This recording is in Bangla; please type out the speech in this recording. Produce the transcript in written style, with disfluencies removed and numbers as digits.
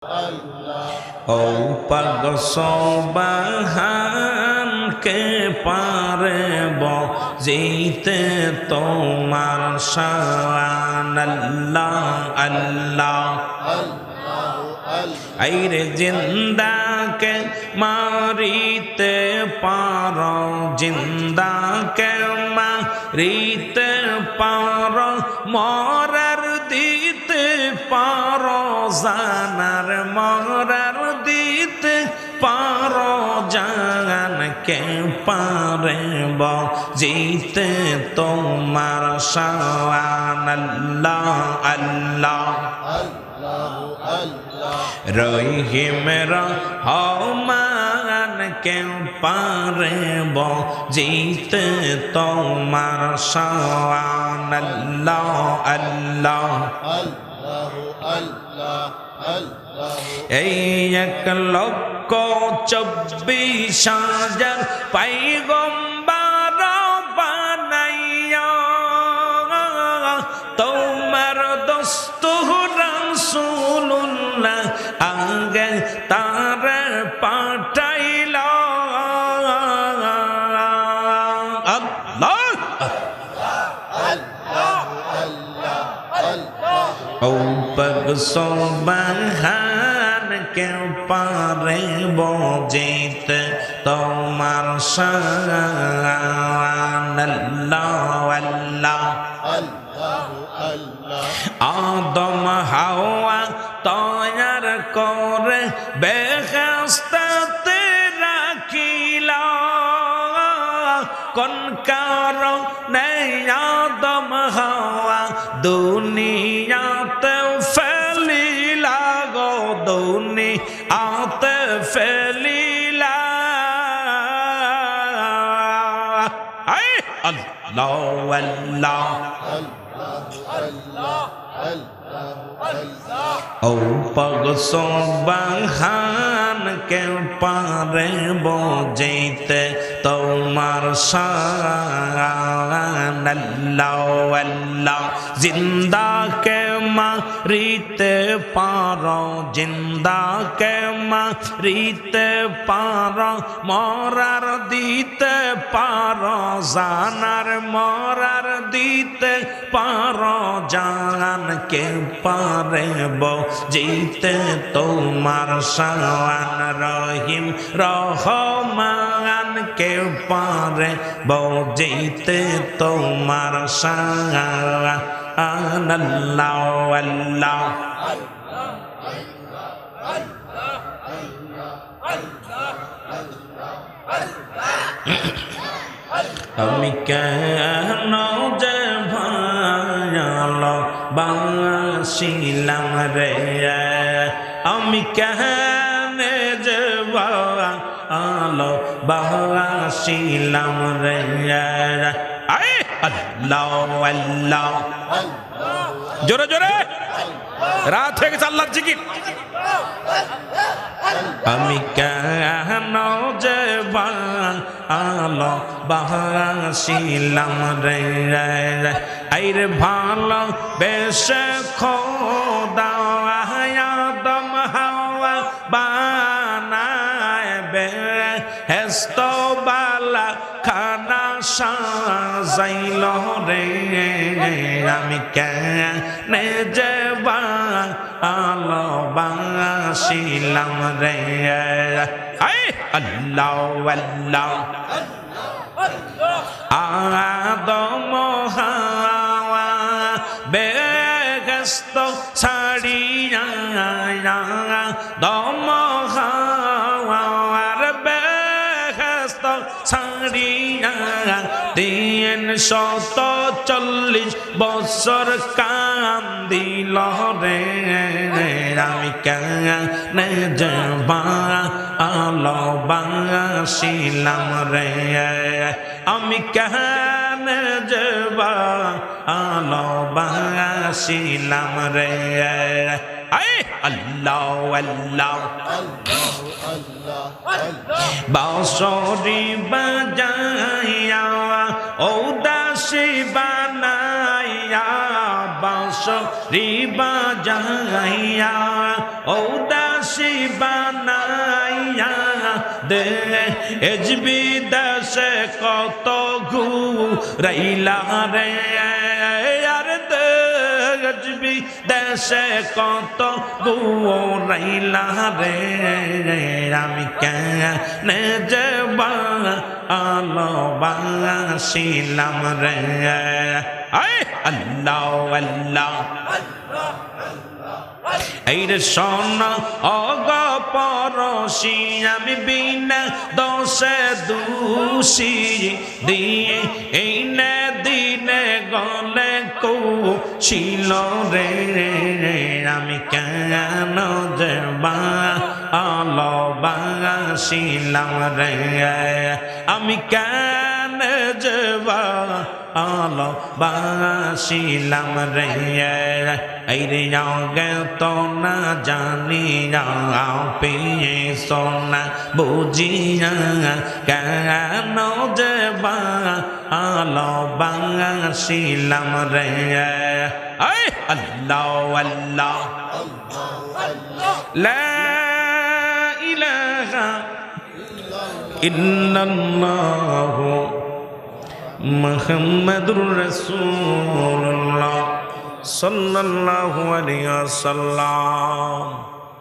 ও পাগ সবাহান কে পারব জিতে তোমার শান আল্লাহ আল্লাহ আইরে জিন্দা কে মারিতে পারো জিন্দা কে মারিতে পারো মরার দিতে পারো জানার মরার দিতে পারো জান কে পারব জিতে তোমার শান আল্লাহ আল্লাহ রহিম রহমান কে পারব জিতে তোমার শান আল্লাহ আল্লাহ এই 1,24,000 পয়গম্বর বানাইয়া তোমার দস্তুর রাসূলুল্লাহ আগে তার পাঠাইলা আল্লাহ ও পাক সুবহান কে পারব জিতে তোমার শান আল্লাহ আল্লাহ আদম হাওয়া তৈয়ার করে বেহেশতে রাখিলা কোন কারণে আদম হাওয়া দুনিয়াতে ফেলিলা গো দুনিয়াতে ফেলিলা আল্লাহ আল্লাহ ও পাগ সুবহান কে পারব জিতে তোমার শান আল্লাহ আল্লাহ জিন্দা কে মারিতে পারো জিন্দা কে মারিতে পারো মরার দিতে পারো জানার মরার দিতে পারো জান কে পারব জিতে তোমার শান রহিম রহমান কে পারব জিতে তোমার শান আল্লাহ আল্লাহ আমি কেন যে ভালো বাসিলাম রে আমি কেন যে ভালো বাসিলাম রে আল্লাহ আল্লাহ জোরে জোরে রাত হয়ে গেছে আল্লাহর জিকির আমি কেন যে ভালো বাসিলাম রে আইরে ভালো বেশ খোদা আদম হাওয়া বানায় বেহেশত বালা খানা সাজাইল রে আমি কেন যে ভালো বাসিলাম রে আল্লাহ আল্লাহ আদম হাওয়া বেহেশত ছাড়িয়া আদম হাওয়ার বেহেশত ছাড়িয়া 340 বছর কান্দিল রে আমি কেন যে ভালো বাসিলাম রে আমি কেন যে ভালো বাসিলাম রে আল্লাহ আল্লাহ বাঁশরি বাজাইয়া ও দাসী বানাইয়া বাঁশরি বাজাইয়া ও দাসী দাসী বানাইয়া দে এজবি দেশে কত ঘুরাইলা রে আর দে এজবি দেশে কত ঘুরাইলা রে আমি কেনে যাবা আলো বাসিলাম রে আল্লাহ আল্লাহ এই রে সোনা অগপরশি আমি বিনা দোষে দোষী দিয়ে এই নে দিনে গলে কো ছিল রে আমি কেন যাবা আলো বাসিলাম রে আমি কেন যাবা আলো বাসিলাম রে এই রে আগে তো না জানি পেয়ে সোনা বুঝিয়া কেন যাবা আলো বাসিলাম রে আল্লাহ আল্লাহ লা ইলাহা ইল্লাল্লাহ মুহাম্মাদুর রাসূলুল্লাহ সাল্লাল্লাহু আলাইহি ওয়াসাল্লাম।